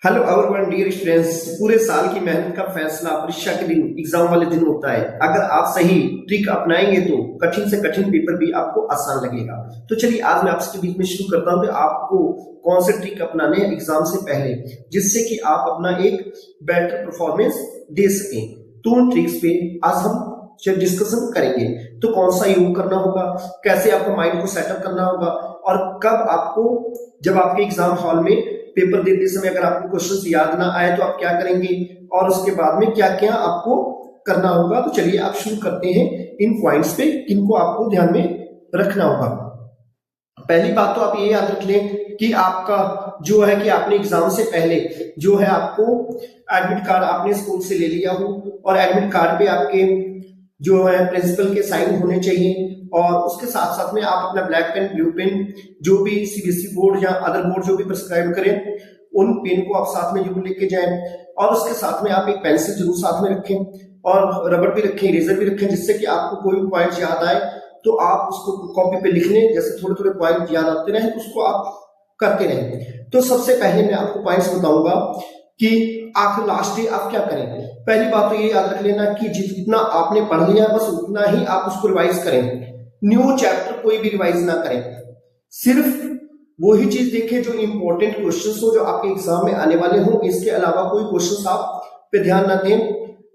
Hello everyone dear students. पूरे साल की मेहनत का फैसला परीक्षा के दिन एग्जाम वाले दिन होता है। अगर आप सही ट्रिक अपनाएंगे तो कठिन से कठिन पेपर भी आपको आसान लगेगा। तो चलिए आज मैं आपके बीच में शुरू करता हूं कि आपको कौन से ट्रिक अपनाने हैं एग्जाम से पहले, जिससे कि आप अपना एक बेटर परफॉर्मेंस दे सकें। तो उन ट्रिक्स पे आज हम डिस्कशन करेंगे। तो कौन सा योग करना होगा, कैसे आपको माइंड को सेटअप करना होगा, और कब आपको, जब आपके एग्जाम हॉल में पेपर देते समय अगर आपको क्वेश्चंस याद ना आए तो आप क्या करेंगे, और उसके बाद में क्या क्या आपको करना होगा। तो चलिए आप शुरू करते हैं इन पॉइंट्स पे, किनको आपको ध्यान में रखना होगा। पहली बात तो आप ये याद रख लें कि आपका जो है कि आपने एग्जाम से पहले जो है आपको एडमिट कार्ड आपने स्कूल से ले लिया हो, और एडमिट कार्ड पे आपके जो है प्रिंसिपल के साइन होने चाहिए। और उसके साथ साथ में आप अपना ब्लैक पेन, ब्लू पेन, जो भी सीबीएसई बोर्ड या अदर बोर्ड जो भी प्रिस्क्राइब करें, उन पेन को आप साथ में जरूर लेके जाएं। और उसके साथ में आप एक पेंसिल जरूर साथ में रखें, और रबड़ भी रखें, इरेजर भी रखें, जिससे कि आपको कोई भी पॉइंट याद आए तो आप उसको कॉपी पे लिख लें। जैसे थोड़े थोड़े पॉइंट याद आते रहे उसको आप करते रहें। तो सबसे पहले मैं आपको पॉइंट्स बताऊंगा कि आखिर लास्ट डे आप क्या करें। पहली बात तो ये याद रख लेना कि जितना आपने पढ़ लिया बस उतना ही आप उसको रिवाइज करें। न्यू चैप्टर कोई भी रिवाइज ना करें, सिर्फ वही चीज देखें जो इंपॉर्टेंट क्वेश्चंस हो, जो आपके एग्जाम में आने वाले हो। इसके अलावा कोई क्वेश्चंस आप पे ध्यान ना दें।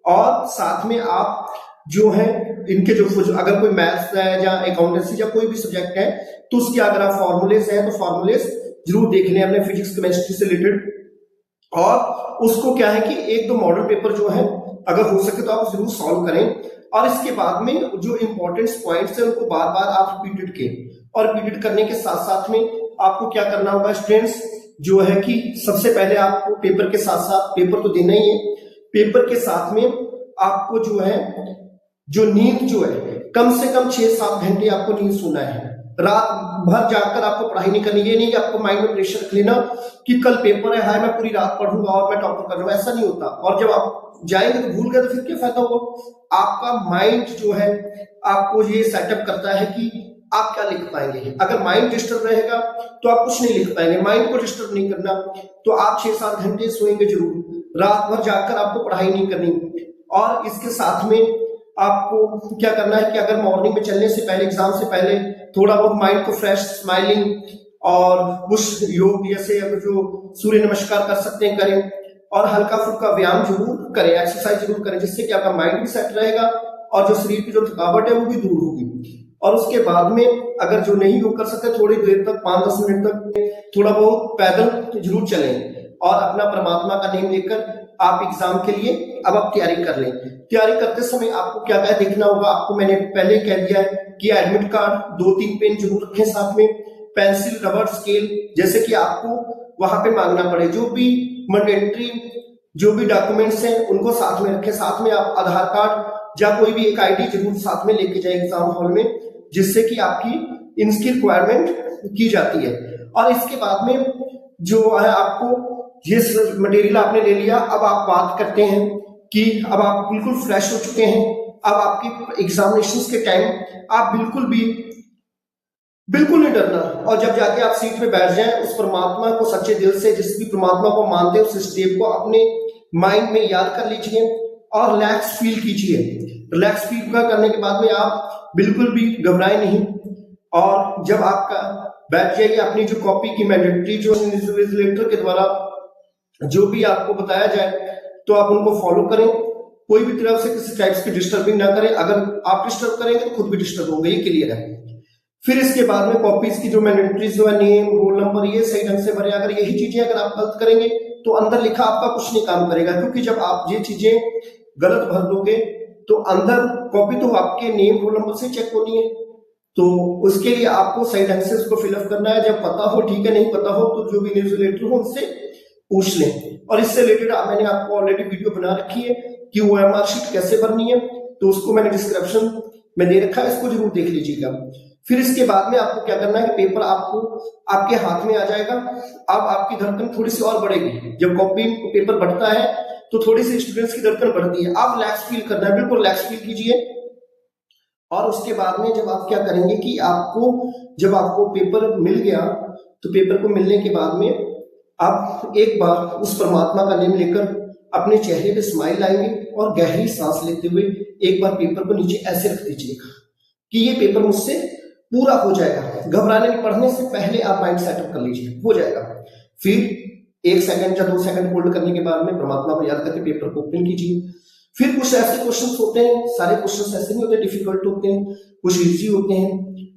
और साथ में आप जो है इनके जो अगर कोई मैथ्स है या अकाउंटेंसी या कोई भी सब्जेक्ट है तो उसके अगर आप फॉर्मूलेस है तो फॉर्मूलेस जरूर देख लें अपने फिजिक्स केमिस्ट्री से रिलेटेड। और उसको क्या है कि एक दो मॉडल पेपर जो है अगर हो सके तो आप जरूर सॉल्व करें। और इसके बाद में जो इंपॉर्टेंट पॉइंट्स है उनको बार बार आप रिपीटेड करें। और रिपीटेड करने के साथ साथ में आपको क्या करना होगा स्टूडेंट्स, जो है कि सबसे पहले आपको पेपर के साथ साथ, पेपर तो देना ही है, पेपर के साथ में आपको जो है जो नींद जो है कम से कम 6-7 घंटे आपको नींद सोना है। रात भर जाकर आपको पढ़ाई नहीं करनी। ये नहीं कि आपको माइंड में प्रेशर रख लेना कि कल पेपर है, हाय मैं पूरी रात पढ़ूंगा और मैं टॉपर कर लूंगा, ऐसा नहीं होता। और जब आप जाएंगे तो भूल गए तो फिर क्या फायदा होगा। आपका माइंड जो है आपको ये सेटअप करता है कि आप क्या लिख पाएंगे। अगर माइंड डिस्टर्ब रहेगा तो आप कुछ नहीं लिख पाएंगे। माइंड को डिस्टर्ब नहीं करना, तो आप 6-7 घंटे सोएंगे जरूर। रात भर जाकर आपको पढ़ाई नहीं करनी। और इसके साथ में आपको क्या करना है कि अगर मॉर्निंग में चलने से पहले, एग्जाम से पहले, थोड़ा बहुत माइंड को फ्रेश, स्माइलिंग और कुछ योग जैसे अगर जो सूर्य नमस्कार कर सकते हैं करें। और हल्का फुल्का व्यायाम जरूर करें, एक्सरसाइज जरूर करें, जिससे कि आपका माइंड भी सेट रहेगा और जो शरीर की जो थकावट है वो भी दूर होगी। और उसके बाद में अगर जो नहीं योग कर सकते थोड़ी देर तक, 5-10 मिनट तक थोड़ा बहुत पैदल जरूर चलें। और अपना परमात्मा का नेम लेकर आप एग्जाम के लिए अब आप तैयारी कर लें। तैयारी करते समय आपको क्या क्या देखना होगा, आपको मैंने पहले कह दिया है कि एडमिट कार्ड, 2-3 पेन जरूर रखें साथ में, पेंसिल, रबड़, स्केल, जैसे कि आपको वहां पे मांगना पड़े। जो भी मैंडेटरी जो भी डॉक्यूमेंट्स हैं उनको साथ में रखें। साथ में आप आधार कार्ड या कोई भी एक आईडी जरूर साथ में लेके जाए एग्जाम हॉल में, जिससे कि आपकी इनकी रिक्वायरमेंट की जाती है। और इसके बाद में जो है आपको ये मटेरियल आपने ले लिया। अब आप बात करते हैं कि अब आप बिल्कुल फ्रेश हो चुके हैं। अब आपकी एग्जामिनेशन के टाइम आप बिल्कुल नहीं डरना। और जब जाके आप सीट पे बैठ जाएं, उस परमात्मा को सच्चे दिल से, जिस भी परमात्मा को मानते हैं, उस स्टेप को अपने माइंड में याद कर लीजिए और रिलैक्स फील कीजिए। रिलैक्स फील करने के बाद में आप बिल्कुल भी घबराए नहीं। और जब आपका बैठ जाइए, अपनी जो कॉपी की मैंडेटरी जो इन्विजिलेटर के द्वारा जो भी आपको बताया जाए तो आप उनको फॉलो करें। कोई भी तरफ से किसी टाइप की डिस्टर्बिंग ना करें। अगर आप डिस्टर्ब करेंगे तो खुद भी डिस्टर्ब होंगे, ये क्लियर है। फिर इसके बाद में कॉपीज की जो मैंडेटरीज जो है, नेम, रोल नंबर, ये सही ढंग से भरे। अगर यही चीजें अगर आप गलत करेंगे तो अंदर लिखा आपका कुछ नहीं काम करेगा, क्योंकि जब आप ये चीजें गलत भर दोगे तो अंदर कॉपी तो आपके नेम, रोल नंबर से चेक होनी है। तो उसके लिए आपको सही ढंग से उसको फिलअप करना है। जब पता हो ठीक है, नहीं पता हो तो जो भी इन्विजिलेटर हो उनसे पूछ लें। और इससे रिलेटेड मैंने आपको ऑलरेडी वीडियो बना रखी है कि ओएमआर शीट कैसे भरनी है, तो उसको मैंने डिस्क्रिप्शन में दे रखा है, इसको जरूर देख लीजिएगा। फिर इसके बाद में आपको क्या करना है कि पेपर आपको आपके हाथ में आ जाएगा। अब आपकी धड़कन थोड़ी सी और बढ़ेगी। जब कॉपी पेपर बढ़ता है तो थोड़ी सी स्टूडेंट्स की धड़कन बढ़ती है। आप रिलैक्स फील करना है, बिल्कुल रिलैक्स फील कीजिए। और उसके बाद में जब आप क्या करेंगे कि आपको जब आपको पेपर मिल गया तो पेपर को मिलने के बाद में आप एक बार उस परमात्मा का नेम लेकर अपने चेहरे पे स्माइल लाएंगे और गहरी सांस लेते हुए एक बार पेपर को नीचे ऐसे रख दीजिएगा कि ये पेपर मुझसे पूरा हो जाएगा। घबराने पढ़ने से पहले आप माइंड सेटअप कर लीजिए, हो जाएगा। फिर 1 सेकंड या 2 सेकंड होल्ड करने के बाद में परमात्मा को याद करके पेपर को ओपन कीजिए। फिर कुछ ऐसे क्वेश्चंस होते हैं, सारे क्वेश्चंस ऐसे नहीं होते, डिफिकल्ट होते हैं, कुछ इजी होते हैं,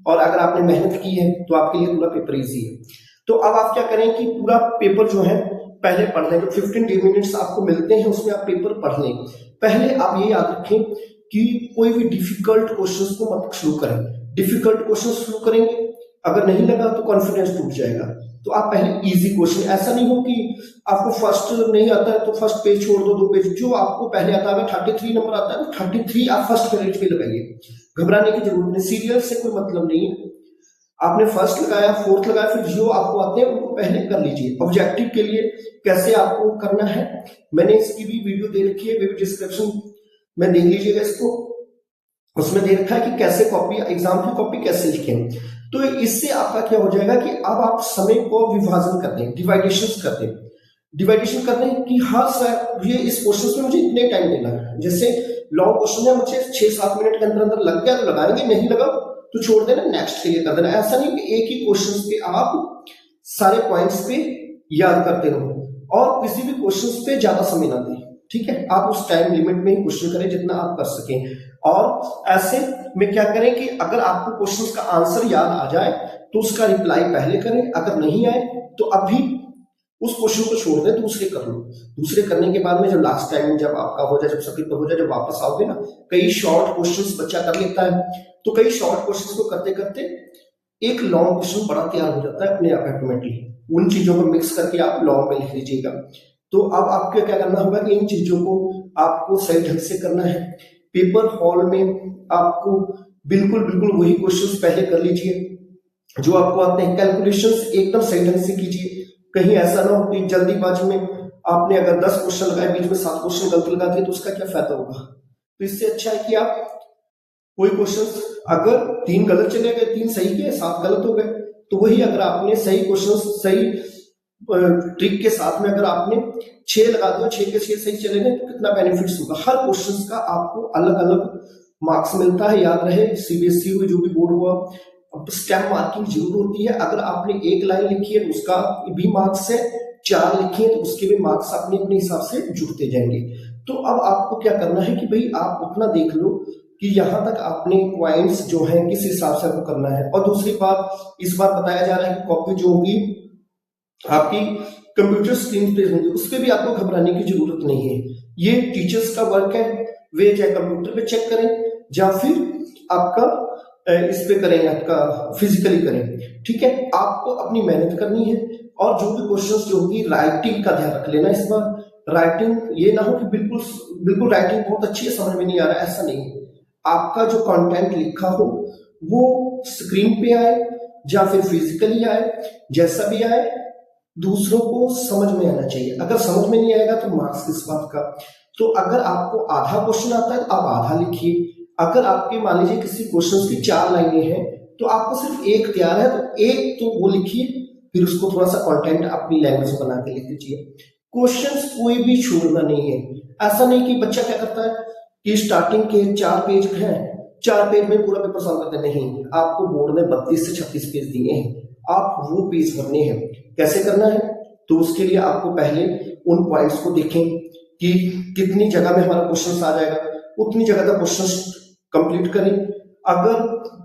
और अगर आपने मेहनत की है तो आपके लिए पूरा पेपर इजी है। तो अब आप क्या करें कि पूरा पेपर जो है पहले पढ़ लें। तो 15 मिनट्स आपको मिलते हैं, उसमें आप पेपर पढ़ लें। पहले आप ये याद रखें कि कोई भी डिफिकल्ट क्वेश्चंस को मत शुरू करें। डिफिकल्ट क्वेश्चन शुरू करेंगे, अगर नहीं लगा तो कॉन्फिडेंस टूट जाएगा। तो आप पहले इजी क्वेश्चन, ऐसा नहीं हो कि आपको फर्स्ट नहीं आता है तो फर्स्ट पेज छोड़ दो, 2 पेज, जो आपको पहले आता है। 33 नंबर आता है तो 33 आप फर्स्ट पेज पे लगाइए, घबराने की जरूरत नहीं। सीरियल से कोई मतलब नहीं है, आपने फर्स्ट लगाया, 4th लगाया, फिर जो आपको आते हैं उनको पहले कर लीजिए। ऑब्जेक्टिव के लिए कैसे आपको करना है मैंने इसकी भी वीडियो दे रखी है, डिस्क्रिप्शन में देख लीजिएगा इसको। उसमें दे रखा है कि कैसे कॉपी, एग्जाम की कॉपी कैसे लिखें। तो इससे आपका क्या हो जाएगा कि अब आप समय को विभाजन कर दें, डिवाइडेशन कर दें। डिवाइडेशन कर दें कि हर ये इस क्वेश्चन में मुझे इतने टाइम देना है। जैसे लॉन्ग क्वेश्चन है, मुझे 6-7 मिनट के अंदर अंदर लग गया तो लगाएंगे, नहीं लगा तो छोड़ देना, नेक्स्ट के लिए कर देना। ऐसा नहीं कि एक ही क्वेश्चन पे आप सारे पॉइंट्स पे याद करते रहो और किसी भी क्वेश्चन पे ज्यादा समय ना दें, ठीक है। आप उस टाइम लिमिट में ही क्वेश्चन करें जितना आप कर सकें। और ऐसे में क्या करें कि अगर आपको क्वेश्चन का आंसर याद आ जाए तो उसका रिप्लाई पहले करें, अगर नहीं आए तो अभी उस क्वेश्चन को छोड़ दें, दूसरे कर लो। दूसरे करने के बाद में जब लास्ट टाइम जब आपका हो जाए, जब सबमिट हो जाए, जब वापस आओगे ना, कई शॉर्ट क्वेश्चंस बच्चा कर लेता है, तो कई शॉर्ट क्वेश्चंस को करते करते एक लॉन्ग क्वेश्चन बड़ा तैयार हो जाता है अपने आप ऑटोमेटिकली। उन चीजों को मिक्स करके आप लॉन्ग में लिख लीजिएगा। तो अब आपको क्या करना होगा कि इन चीजों को आपको सही ढंग से करना है। पेपर हॉल में आपको बिल्कुल वही क्वेश्चंस पहले कर लीजिए जो आपको आते हैं। कैलकुलेशंस एकदम सही ढंग से कीजिए, कहीं ऐसा ना हो कि जल्दीबाजी में आपने अगर 10 क्वेश्चन लगाए, बीच में 7 क्वेश्चन गलत लगा दिए तो उसका क्या फायदा होगा। तो इससे अच्छा है कि आप कोई क्वेश्चन अगर 3 गलत चले गए, 3 सही गए, 7 गलत हो गए, तो वही अगर आपने सही क्वेश्चन सही ट्रिक के साथ में अगर आपने 6 लगा दिया, 6 के 6 सही चले गए तो कितना बेनिफिट्स होगा। हर क्वेश्चन का आपको अलग अलग मार्क्स मिलता है, याद रहे। सीबीएसई हो, जो भी बोर्ड हुआ, अब स्टेप मार्किंग जरूर होती है। अगर आपने 1 लाइन लिखी है तो उसका भी मार्क्स है, 4 लिखी है तो उसके भी मार्क्स अपने अपने हिसाब से जुड़ते जाएंगे। तो अब आपको क्या करना है कि भाई आप उतना देख लो कि यहाँ तक आपने पॉइंट्स जो हैं किस हिसाब से आपको करना है। और दूसरी बात, इस बार बताया जा रहा है कि कॉपी जो होगी आपकी कंप्यूटर स्क्रीन पे होगी, उस पर भी आपको घबराने की जरूरत नहीं है। ये टीचर्स का वर्क है, वे चाहे कंप्यूटर पे चेक करें या फिर आपका इस पे करें, आपका फिजिकली करें, ठीक है। आपको अपनी मेहनत करनी है और जो भी क्वेश्चंस जो होगी राइटिंग का ध्यान रख लेना। इस बार राइटिंग ये ना हो कि बिल्कुल राइटिंग बहुत अच्छी है, समझ में नहीं आ रहा, ऐसा नहीं। आपका जो कंटेंट लिखा हो वो स्क्रीन पे आए या फिर फिजिकली आए, जैसा भी आए दूसरों को समझ में आना चाहिए। अगर समझ में नहीं आएगा तो मार्क्स किस बात का। तो अगर आपको आधा क्वेश्चन आता है तो आप आधा लिखिए। अगर आपके मान लीजिए किसी क्वेश्चन की 4 लाइनें हैं तो आपको सिर्फ 1 तैयार है तो 1 तो वो लिखिए, फिर उसको थोड़ा सा कंटेंट अपनी लैंग्वेज में बना के लिख दीजिए। क्वेश्चंस कोई भी छोड़ना नहीं है। ऐसा नहीं कि बच्चा क्या करता है कि स्टार्टिंग के 4 पेज हैं, 4 पेज में पूरा पेपर सॉल्व करते नहीं। आपको बोर्ड ने 32 से 36 पेज दिए हैं, आप वो पेज भरने हैं। कैसे करना है तो उसके लिए आपको पहले उन पॉइंट्स को देखें कि कितनी जगह में हमारा क्वेश्चन आ जाएगा, उतनी जगह तक क्वेश्चन कंप्लीट करें। अगर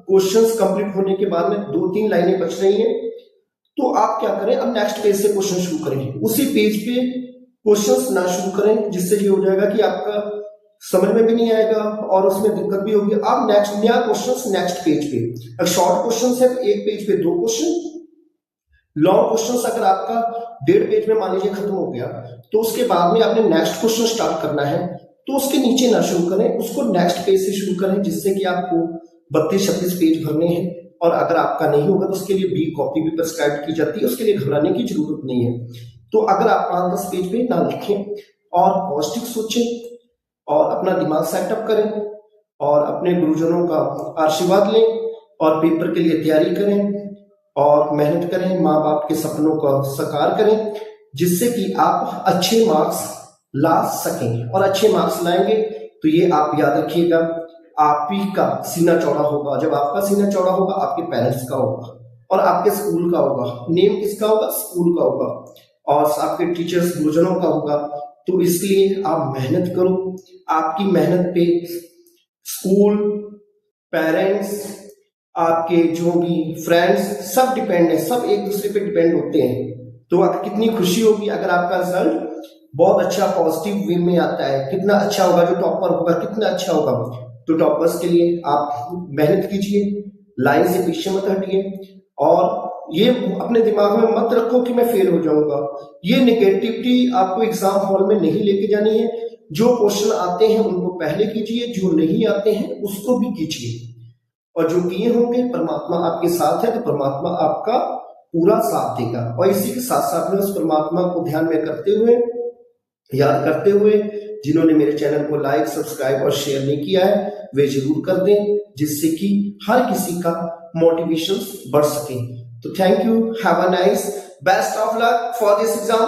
क्वेश्चंस कंप्लीट होने के बाद में 2-3 लाइनें बच रही हैं तो आप क्या करें, अब नेक्स्ट पेज से क्वेश्चन शुरू करें। उसी पेज पे क्वेश्चंस ना शुरू करें, जिससे ये हो जाएगा कि आपका समझ में भी नहीं आएगा और उसमें दिक्कत भी होगी। आप नेक्स्ट नया क्वेश्चन नेक्स्ट पेज पे, अगर शॉर्ट क्वेश्चन है तो 1 पेज पे 2 क्वेश्चन, लॉन्ग क्वेश्चन अगर आपका 1.5 पेज में मान लीजिए खत्म हो गया तो उसके बाद में आपने नेक्स्ट क्वेश्चन स्टार्ट करना है तो उसके नीचे ना शुरू करें, उसको नेक्स्ट पेज से शुरू करें, जिससे कि आपको 32-36 पेज भरने हैं। और अगर आपका नहीं होगा तो उसके लिए बी कॉपी भी प्रिस्क्राइब की जाती है, उसके लिए घबराने की जरूरत नहीं है। तो अगर आप 5-10 पेज पे ना लिखें और पॉजिटिव सोचें और अपना दिमाग सेटअप करें और अपने गुरुजनों का आशीर्वाद लें और पेपर के लिए तैयारी करें और मेहनत करें, माँ बाप के सपनों का साकार करें, जिससे कि आप अच्छे मार्क्स ला सकें, और अच्छे मार्क्स लाएंगे तो ये आप याद रखिएगा, आप ही का सीना चौड़ा होगा। जब आपका सीना चौड़ा होगा, आपके पेरेंट्स का होगा और आपके स्कूल का होगा। नेम किसका होगा? स्कूल का होगा, और आपके टीचर्स गुरुजनों का होगा। तो इसलिए आप मेहनत करो। आपकी मेहनत पे स्कूल, पेरेंट्स, आपके जो भी फ्रेंड्स सब डिपेंड है, सब एक दूसरे पे डिपेंड होते हैं। तो आपको कितनी खुशी होगी अगर आपका रिजल्ट बहुत अच्छा पॉजिटिव वे में आता है। कितना अच्छा होगा, जो टॉपर होगा कितना अच्छा होगा। तो टॉपर्स के लिए आप मेहनत कीजिए, लाइन से पीछे मत हटिए, और ये अपने दिमाग में मत रखो कि मैं फेल हो जाऊंगा। ये नेगेटिविटी आपको एग्जाम हॉल में नहीं लेके जानी है। जो क्वेश्चन आते हैं उनको पहले कीजिए, जो नहीं आते हैं उसको भी कीजिए, और जो किए होंगे परमात्मा आपके साथ है तो परमात्मा आपका पूरा साथ देगा। और इसी के साथ साथ में उस परमात्मा को ध्यान में करते हुए, याद करते हुए, जिन्होंने मेरे चैनल को लाइक, सब्सक्राइब और शेयर नहीं किया है वे जरूर कर दें, जिससे कि हर किसी का मोटिवेशन बढ़ सके। तो thank you, have a nice, best of luck for this exam.